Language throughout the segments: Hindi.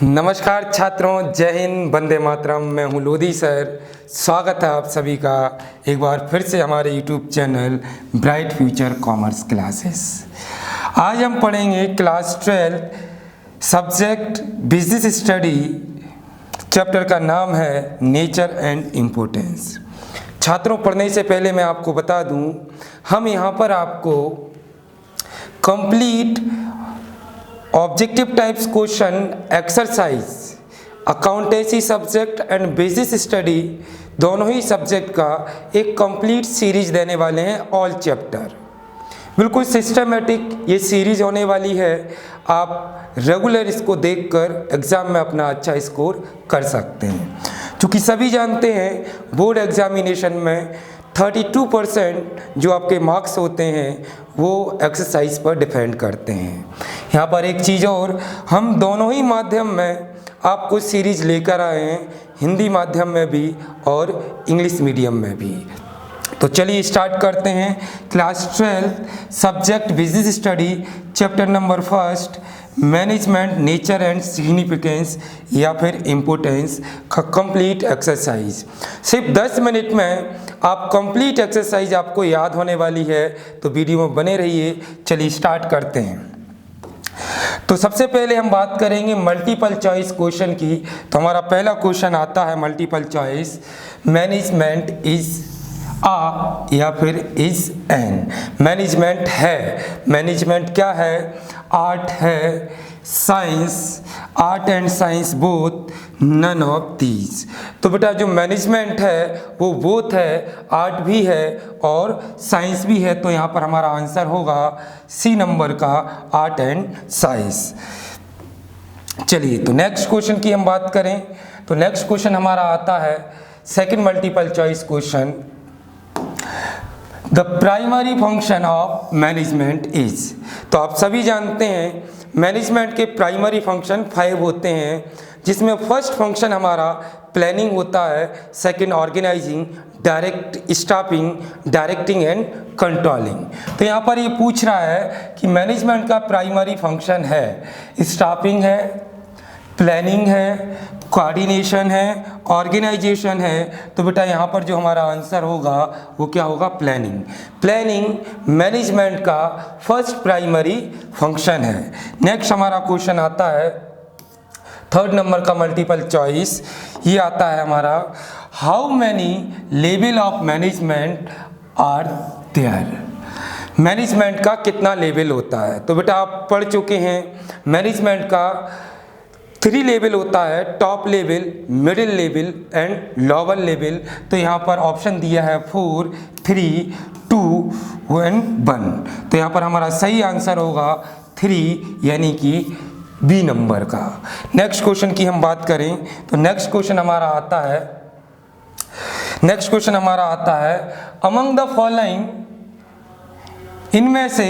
नमस्कार छात्रों, जय हिंद, वंदे मातरम। मैं हूं लोधी सर। स्वागत है आप सभी का एक बार फिर से हमारे YouTube channel bright future commerce classes. आज हम पढ़ेंगे class 12 subject business study. Chapter का नाम है नेचर एंड इम्पोर्टेंस। छात्रों, पढ़ने से पहले मैं आपको बता दूं, हम यहाँ पर आपको complete objective types question exercise accountancy subject and business study दोनों ही सब्जेक्ट का एक कंप्लीट सीरीज देने वाले हैं, ऑल चैप्टर। बिल्कुल सिस्टमेटिक ये सीरीज होने वाली है। आप रेगुलर इसको देखकर एग्ज़ाम में अपना अच्छा स्कोर कर सकते हैं। क्योंकि सभी जानते हैं बोर्ड एग्जामिनेशन में 32% जो आपके मार्क्स होते हैं वो एक्सरसाइज पर डिपेंड करते हैं। यहाँ पर एक चीज़ और, हम दोनों ही माध्यम में आपको सीरीज लेकर आए हैं, हिंदी माध्यम में भी और इंग्लिश मीडियम में भी। तो चलिए स्टार्ट करते हैं। Class 12 subject business study chapter number 1 management nature and significance या फिर इम्पोर्टेंस का कंप्लीट एक्सरसाइज। सिर्फ 10 मिनट में आप कंप्लीट एक्सरसाइज आपको याद होने वाली है, तो वीडियो में बने रहिए। चलिए स्टार्ट करते हैं। तो सबसे पहले हम बात करेंगे मल्टीपल चॉइस क्वेश्चन की। तो हमारा पहला क्वेश्चन आता है multiple choice, management is a या फिर इज एन। मैनेजमेंट है, मैनेजमेंट क्या है? आर्ट है, science, art and science both, none of these. तो बेटा जो मैनेजमेंट है वो बोथ है, आर्ट भी है और साइंस भी है। तो यहाँ पर हमारा आंसर होगा सी नंबर का, आर्ट एंड साइंस। चलिए तो नेक्स्ट क्वेश्चन की हम बात करें तो नेक्स्ट क्वेश्चन हमारा आता है second multiple choice question, the primary function of management is. तो आप सभी जानते हैं मैनेजमेंट के प्राइमरी फंक्शन 5 होते हैं, जिसमें फर्स्ट फंक्शन हमारा प्लानिंग होता है, second organising, direct staffing, directing and controlling. तो यहाँ पर ये पूछ रहा है कि मैनेजमेंट का प्राइमरी फंक्शन है, स्टाफिंग है, प्लानिंग है, कोऑर्डिनेशन है, ऑर्गेनाइजेशन है। तो बेटा यहाँ पर जो हमारा आंसर होगा वो क्या होगा? प्लानिंग। प्लानिंग मैनेजमेंट का फर्स्ट प्राइमरी फंक्शन है। नेक्स्ट हमारा क्वेश्चन आता है थर्ड नंबर का मल्टीपल चॉइस। ये आता है हमारा, how many level of management are there. Management का कितना लेवल होता है? तो बेटा आप पढ़ चुके हैं मैनेजमेंट का 3 लेवल होता है, top level, middle level and lower level. तो यहाँ पर ऑप्शन दिया है 4, 3, 2 एंड 1। तो यहाँ पर हमारा सही आंसर होगा 3 यानी कि बी नंबर का। नेक्स्ट क्वेश्चन की हम बात करें तो नेक्स्ट क्वेश्चन हमारा आता है अमंग द फॉलोइंग, इनमें से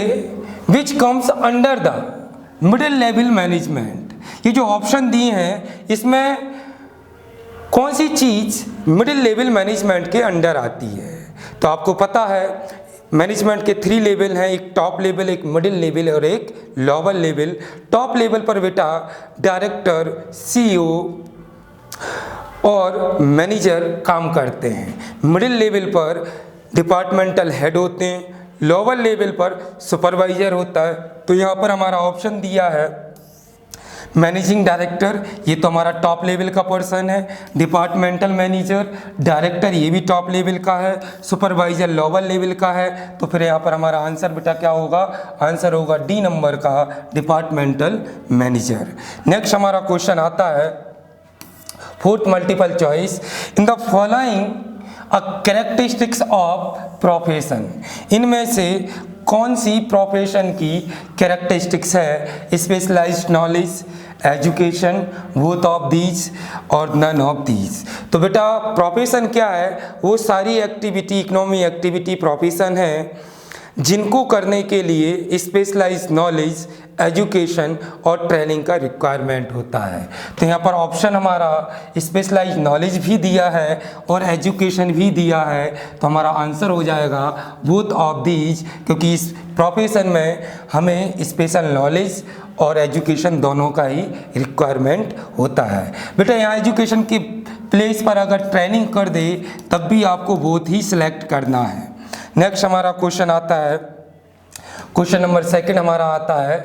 which comes under the middle level management. ये जो ऑप्शन दिए हैं इसमें कौन सी चीज़ मिडिल लेवल मैनेजमेंट के अंडर आती है? तो आपको पता है मैनेजमेंट के 3 लेवल हैं, एक टॉप लेवल, एक मिडिल लेवल और एक लोअर लेवल। टॉप लेवल पर बेटा डायरेक्टर, सीईओ और मैनेजर काम करते हैं। मिडिल लेवल पर डिपार्टमेंटल हेड होते हैं, लोअर लेवल पर सुपरवाइजर होता है। तो यहाँ पर हमारा ऑप्शन दिया है मैनेजिंग डायरेक्टर, ये तो हमारा टॉप लेवल का पर्सन है। डिपार्टमेंटल मैनेजर, डायरेक्टर ये भी टॉप लेवल का है, सुपरवाइजर लोअर लेवल का है। तो फिर यहाँ पर हमारा आंसर बेटा क्या होगा? आंसर होगा डी नंबर का, डिपार्टमेंटल मैनेजर। नेक्स्ट हमारा क्वेश्चन आता है fourth multiple choice, in the following a characteristics of profession. इनमें से कौन सी प्रोफेशन की कैरेक्टरिस्टिक्स है? Specialised knowledge, education, both of these और नन ऑफ दीज। तो बेटा प्रोफेशन क्या है? वो सारी एक्टिविटी, इकोनॉमी एक्टिविटी प्रोफेशन है जिनको करने के लिए स्पेशलाइज्ड नॉलेज, एजुकेशन और ट्रेनिंग का रिक्वायरमेंट होता है। तो यहाँ पर ऑप्शन हमारा स्पेशलाइज्ड नॉलेज भी दिया है और एजुकेशन भी दिया है। तो हमारा आंसर हो जाएगा बोथ ऑफ दीज, क्योंकि इस प्रोफेशन में हमें स्पेशल नॉलेज और एजुकेशन दोनों का ही रिक्वायरमेंट होता है। बेटा यहाँ एजुकेशन के प्लेस पर अगर ट्रेनिंग कर दे तब भी आपको बोथ ही सिलेक्ट करना है। नेक्स्ट हमारा क्वेश्चन आता है, क्वेश्चन नंबर 2 हमारा आता है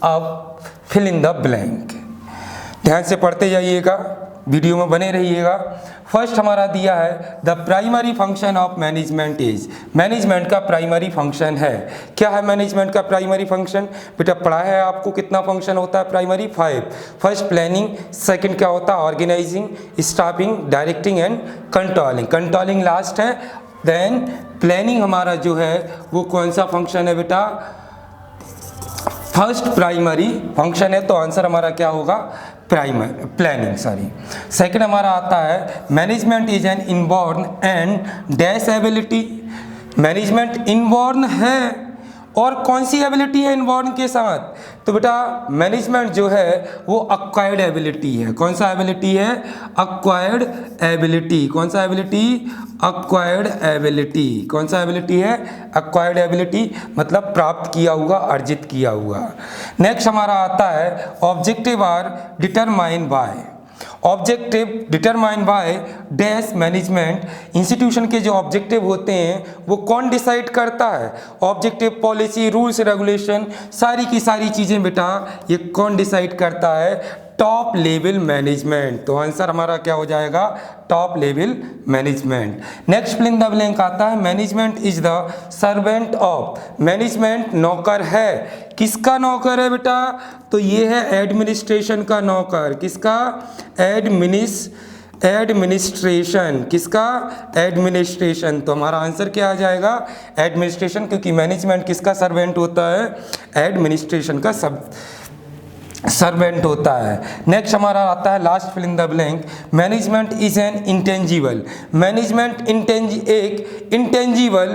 अब फिल इन द ब्लैंक। ध्यान से पढ़ते जाइएगा, वीडियो में बने रहिएगा। फर्स्ट हमारा दिया है the primary function of management is. Management का प्राइमरी फंक्शन है, क्या है मैनेजमेंट का प्राइमरी फंक्शन? बेटा पढ़ा है आपको कितना फंक्शन होता है प्राइमरी? 5। फर्स्ट प्लानिंग, सेकंड क्या होता है organising, staffing, directing and controlling. Controlling last है, देन प्लानिंग हमारा जो है वो कौन सा फंक्शन है बेटा? फर्स्ट प्राइमरी फंक्शन है, तो आंसर हमारा क्या होगा? Planning sorry. सेकंड हमारा आता है management is N inborn and dash ability. Management inborn है और कौन सी एबिलिटी है इनबॉर्न के साथ? तो बेटा मैनेजमेंट जो है वो अक्वायर्ड एबिलिटी है। कौन सा एबिलिटी है? Acquired ability. कौन सा एबिलिटी? Acquired ability. कौन सा एबिलिटी है? अक्वायर्ड एबिलिटी, मतलब प्राप्त किया हुआ, अर्जित किया हुआ। नेक्स्ट हमारा आता है objective are determine by. Objective determine by dash management. Institution के जो ऑब्जेक्टिव होते हैं वो कौन डिसाइड करता है? ऑब्जेक्टिव, पॉलिसी, रूल्स रेगुलेशन, सारी की सारी चीज़ें बेटा ये कौन डिसाइड करता है? Top level management. तो आंसर हमारा क्या हो जाएगा? Top level management. Next fill in the blank आता है management is the servant of. Management नौकर है, किसका नौकर है बेटा? तो ये है एडमिनिस्ट्रेशन का नौकर। किसका? एडमिनिस्ट्रेशन। किसका? एडमिनिस्ट्रेशन। तो हमारा आंसर क्या आ जाएगा? एडमिनिस्ट्रेशन, क्योंकि मैनेजमेंट किसका सर्वेंट होता है? एडमिनिस्ट्रेशन का सर्वेंट होता है। नेक्स्ट हमारा आता है last fill in the blank management is an intangible. Management एक इंटेंजिबल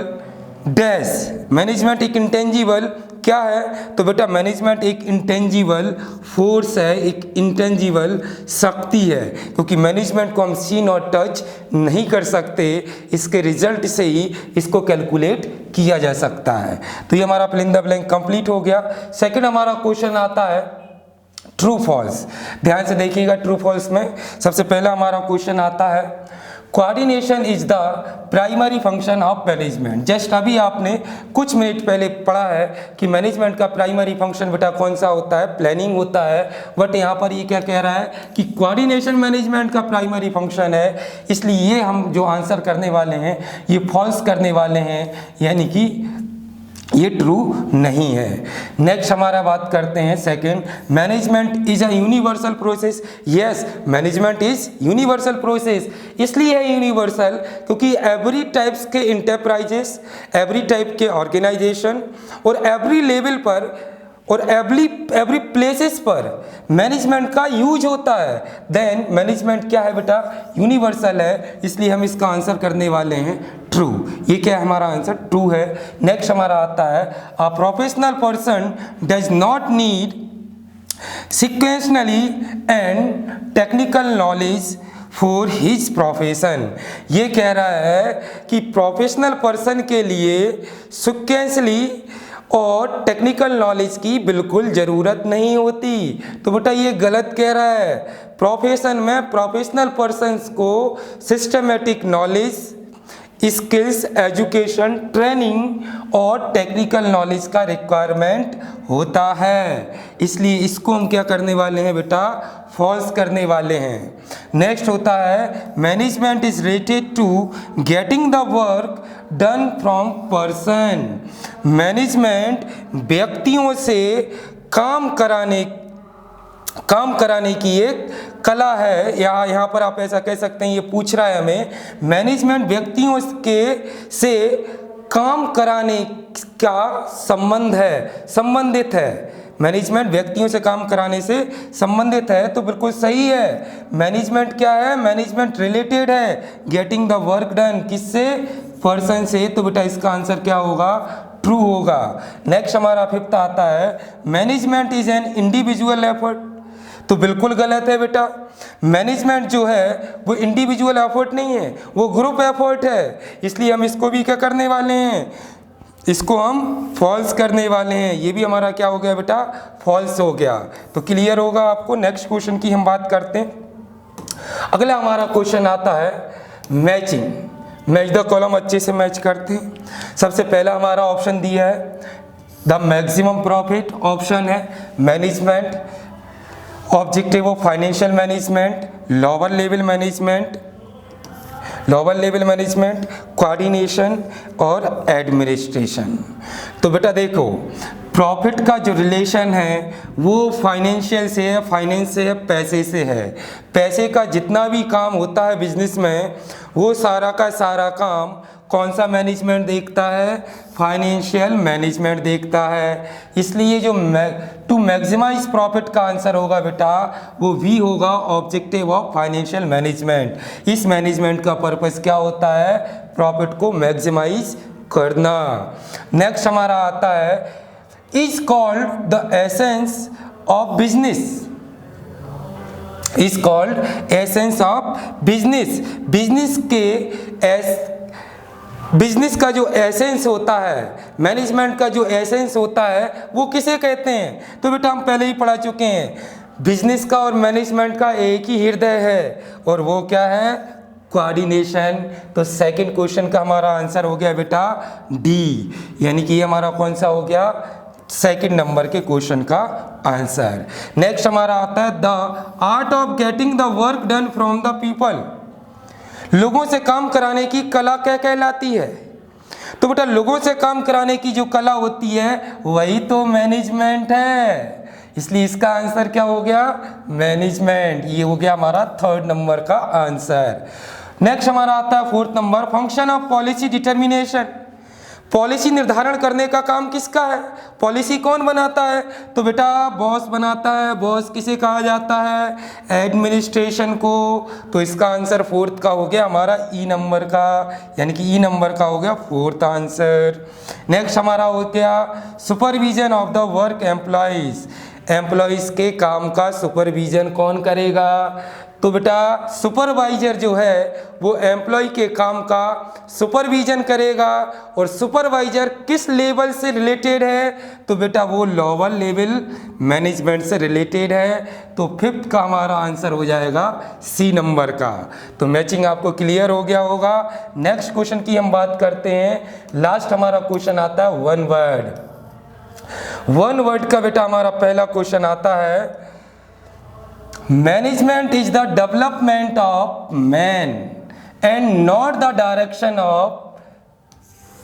डैश। मैनेजमेंट एक इंटेंजिबल क्या है? तो बेटा मैनेजमेंट एक इंटेंजिबल फोर्स है, एक इंटेंजिबल शक्ति है, क्योंकि मैनेजमेंट को हम सीन और टच नहीं कर सकते, इसके रिजल्ट से ही इसको कैलकुलेट किया जा सकता है। तो ये हमारा fill in the blank complete हो गया। सेकंड हमारा क्वेश्चन आता है ट्रू फॉल्स। ध्यान से देखिएगा, ट्रू फॉल्स में सबसे पहला हमारा क्वेश्चन आता है coordination is the primary function of management. Just अभी आपने कुछ मिनट पहले पढ़ा है कि मैनेजमेंट का प्राइमरी फंक्शन बेटा कौन सा होता है? प्लानिंग होता है। बट यहाँ पर ये क्या कह रहा है कि कोऑर्डिनेशन मैनेजमेंट का प्राइमरी फंक्शन है, इसलिए ये हम जो आंसर करने वाले हैं ये फॉल्स करने वाले हैं, यानी कि ये ट्रू नहीं है। नेक्स्ट हमारा बात करते हैं second, management is a universal process. Yes, management is universal process. इसलिए है यूनिवर्सल क्योंकि एवरी टाइप्स के इंटरप्राइजेस, एवरी टाइप के ऑर्गेनाइजेशन और एवरी लेवल पर और एवरी प्लेसेस पर मैनेजमेंट का यूज होता है। देन मैनेजमेंट क्या है बेटा? यूनिवर्सल है, इसलिए हम इसका आंसर करने वाले हैं ट्रू। ये क्या है? हमारा आंसर ट्रू है। नेक्स्ट हमारा आता है a professional person does not need sequentially and technical knowledge for his profession. ये कह रहा है कि प्रोफेशनल पर्सन के लिए सिक्वेंशली और टेक्निकल नॉलेज की बिल्कुल ज़रूरत नहीं होती। तो बेटा ये गलत कह रहा है। प्रोफेशन में प्रोफेशनल पर्सन्स को systematic knowledge, skills, education, training और टेक्निकल नॉलेज का रिक्वायरमेंट होता है, इसलिए इसको हम क्या करने वाले हैं बेटा? फॉल्स करने वाले हैं। नेक्स्ट होता है management is related to getting the work done from person. Management व्यक्तियों से काम कराने की एक कला है, या यहाँ पर आप ऐसा कह सकते हैं, ये पूछ रहा है हमें मैनेजमेंट व्यक्तियों से काम कराने का संबंधित है। मैनेजमेंट व्यक्तियों से काम कराने से संबंधित है, तो बिल्कुल सही है। मैनेजमेंट क्या है? मैनेजमेंट रिलेटेड है गेटिंग द वर्क डन, किससे? पर्सन से। तो बेटा इसका आंसर क्या होगा? ट्रू होगा। नेक्स्ट हमारा फिफ्थ आता है management is an individual effort. तो बिल्कुल गलत है बेटा। मैनेजमेंट जो है वो इंडिविजुअल एफर्ट नहीं है, वो ग्रुप एफर्ट है, इसलिए हम इसको भी क्या करने वाले हैं? इसको हम फॉल्स करने वाले हैं। ये भी हमारा क्या हो गया बेटा, फॉल्स हो गया। तो क्लियर होगा आपको। नेक्स्ट क्वेश्चन की हम बात करते हैं। अगला हमारा क्वेश्चन आता है मैचिंग। मैच द कॉलम, अच्छे से मैच करते हैं। सबसे पहला हमारा ऑप्शन दिया है द मैक्सिमम प्रॉफिट, ऑप्शन है management, objective of financial management, lower level management, coordination और एडमिनिस्ट्रेशन। तो बेटा देखो, प्रॉफिट का जो रिलेशन है वो फाइनेंशियल से है, फाइनेंस से है, पैसे से है। पैसे का जितना भी काम होता है बिजनेस में, वो सारा का सारा काम कौन सा मैनेजमेंट देखता है, फाइनेंशियल मैनेजमेंट देखता है। इसलिए जो टू मैक्सिमाइज प्रॉफिट का आंसर होगा बेटा, वो भी होगा ऑब्जेक्टिव ऑफ फाइनेंशियल मैनेजमेंट। इस मैनेजमेंट का पर्पस क्या होता है, प्रॉफिट को मैक्सिमाइज करना। नेक्स्ट हमारा आता है is called the essence of business, is called essence of business. Business का जो एसेंस होता है, मैनेजमेंट का जो एसेंस होता है, वो किसे कहते हैं। तो बेटा हम पहले ही पढ़ा चुके हैं, बिजनेस का और मैनेजमेंट का एक ही हृदय है, और वो क्या है, कोऑर्डिनेशन। तो सेकंड क्वेश्चन का हमारा आंसर हो गया बेटा डी, यानी कि ये हमारा कौन सा हो गया, सेकंड नंबर के क्वेश्चन का आंसर। नेक्स्ट हमारा आता है the art of getting the work done from the people. लोगों से काम कराने की कला क्या कहलाती है। तो बेटा लोगों से काम कराने की जो कला होती है वही तो मैनेजमेंट है, इसलिए इसका आंसर क्या हो गया, मैनेजमेंट। ये हो गया हमारा थर्ड नंबर का आंसर। नेक्स्ट हमारा आता है fourth number, function of policy determination. Policy निर्धारण करने का काम किसका है, पॉलिसी कौन बनाता है। तो बेटा बॉस बनाता है। बॉस किसे कहा जाता है, एडमिनिस्ट्रेशन को। तो इसका आंसर फोर्थ का हो गया हमारा ई नंबर का, यानी कि ई नंबर का हो गया फोर्थ आंसर। नेक्स्ट हमारा हो गया supervision of the work employees. Employees के काम का सुपरविजन कौन करेगा। तो बेटा सुपरवाइजर जो है वो एम्प्लॉय के काम का सुपरविजन करेगा, और सुपरवाइजर किस लेवल से रिलेटेड है। तो बेटा वो लोअर लेवल मैनेजमेंट से रिलेटेड है। तो फिफ्थ का हमारा आंसर हो जाएगा सी नंबर का। तो मैचिंग आपको क्लियर हो गया होगा। नेक्स्ट क्वेश्चन की हम बात करते हैं। लास्ट हमारा क्वेश्चन आता है वन वर्ड। वन वर्ड का बेटा हमारा पहला क्वेश्चन आता है management is the development of man and not the direction of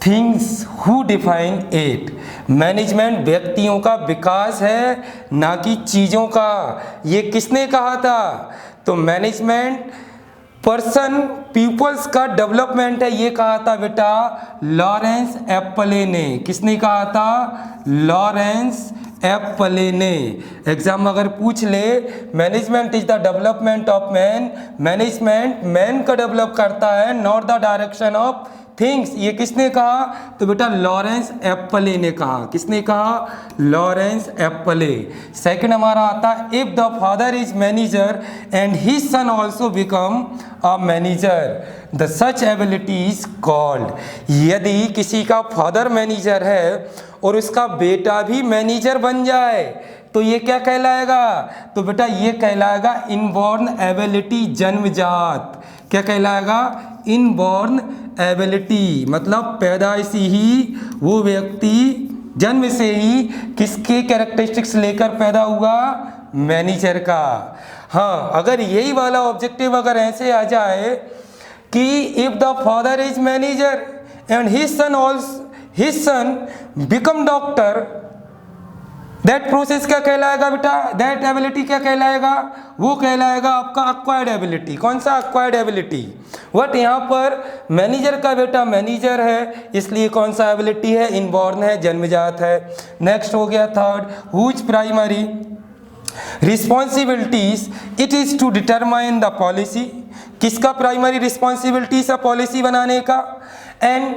things who define it. Management व्यक्तियों का विकास है, ना कि चीज़ों का। ये किसने कहा था, तो मैनेजमेंट पर्सन पीपल्स का डेवलपमेंट है, ये कहा था बेटा लॉरेंस एप्पले ने। किसने कहा था, लॉरेंस एप्पले ने। एग्जाम में अगर पूछ ले management is the development of man, management man का डेवलप करता है, not the direction of things, ये किसने कहा, तो बेटा लॉरेंस एप्पले ने कहा। किसने कहा, लॉरेंस एप्पले। सेकंड हमारा आता है if the father is manager and his son also become a manager the such ability is called. यदि किसी का फादर मैनेजर है और उसका बेटा भी मैनेजर बन जाए तो ये क्या कहलाएगा, तो बेटा ये कहलाएगा इनबॉर्न एबिलिटी, जन्मजात। क्या कहलाएगा, इनबॉर्न एबिलिटी, मतलब पैदाइशी ही वो व्यक्ति जन्म से ही किसके कैरेक्टरिस्टिक्स लेकर पैदा हुआ, मैनेजर का। हाँ, अगर यही वाला ऑब्जेक्टिव अगर ऐसे आ जाए कि if the father is manager and his son become doctor, that process क्या कहलाएगा बेटा, दैट एबिलिटी क्या कहलाएगा, वो कहलाएगा आपका अक्वायर्ड एबिलिटी। कौन सा, अक्वायर्ड एबिलिटी। बट यहाँ पर मैनेजर का बेटा मैनेजर है, इसलिए कौन सा एबिलिटी है, इनबॉर्न है, जन्मजात है। नेक्स्ट हो गया third, whose primary responsibilities it is to determine the policy. किसका प्राइमरी रिस्पॉन्सिबिलिटीज है पॉलिसी बनाने का, and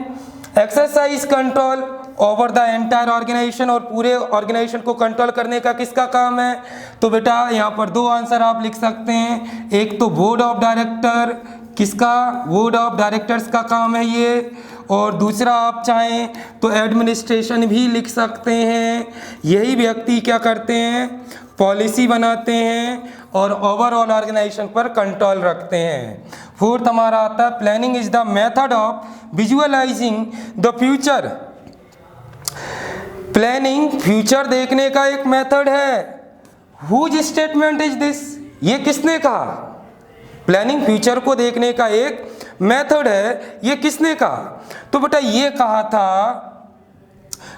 exercise control over the entire organisation, और पूरे ऑर्गेनाइजेशन को कंट्रोल करने का किसका काम है, तो बेटा यहाँ पर दो आंसर आप लिख सकते हैं। एक तो बोर्ड ऑफ डायरेक्टर, किसका, बोर्ड ऑफ डायरेक्टर्स का काम है ये, और दूसरा आप चाहें तो एडमिनिस्ट्रेशन भी लिख सकते हैं। यही व्यक्ति क्या करते हैं, पॉलिसी बनाते हैं और ओवरऑल ऑर्गेनाइजेशन पर कंट्रोल रखते हैं। फोर्थ हमारा आता है planning is the method of visualising the future. Planning future देखने का एक मेथड है। हुज स्टेटमेंट इज दिस, ये किसने कहा? प्लानिंग फ्यूचर को देखने का एक मेथड है, ये किसने कहा? तो बेटा ये कहा था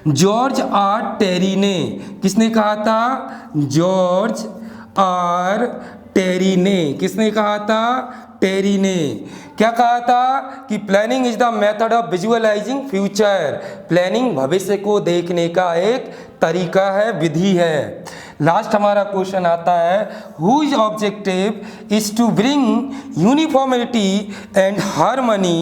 जॉर्ज आर टेरी ने। किसने कहा था? जॉर्ज आर टेरी ने। किसने कहा था? टेरी ने। क्या कहा था कि planning is the method of visualising future. Planning भविष्य को देखने का एक तरीका है, विधि है। लास्ट हमारा क्वेश्चन आता है whose objective is to bring uniformity and harmony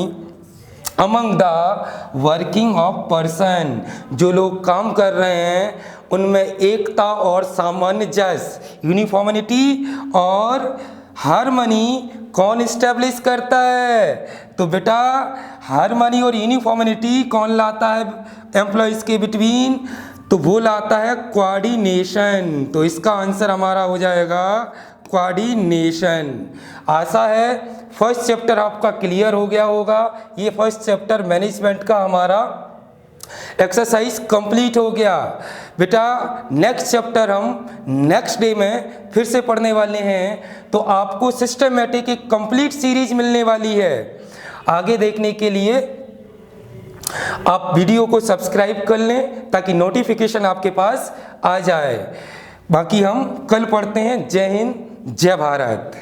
among the working of person. जो लोग काम कर रहे हैं उनमें एकता और सामंजस्य, यूनिफॉर्मिटी और हार्मनी कौन इस्टेब्लिश करता है? तो बेटा हार्मनी और यूनिफॉर्मिटी कौन लाता है एम्प्लॉयज़ के बिटवीन? तो वो लाता है कोऑर्डिनेशन। तो इसका आंसर हमारा हो जाएगा कोऑर्डिनेशन। आशा है फर्स्ट चैप्टर आपका क्लियर हो गया होगा। ये फर्स्ट चैप्टर मैनेजमेंट का हमारा एक्सरसाइज कंप्लीट हो गया। बेटा नेक्स्ट चैप्टर हम नेक्स्ट डे में फिर से पढ़ने वाले हैं, तो आपको सिस्टमेटिक एक कंप्लीट सीरीज मिलने वाली है। आगे देखने के लिए आप वीडियो को सब्सक्राइब कर लें ताकि नोटिफिकेशन आपके पास आ जाए। बाकी हम कल पढ़ते हैं। जय हिंद, जय भारत।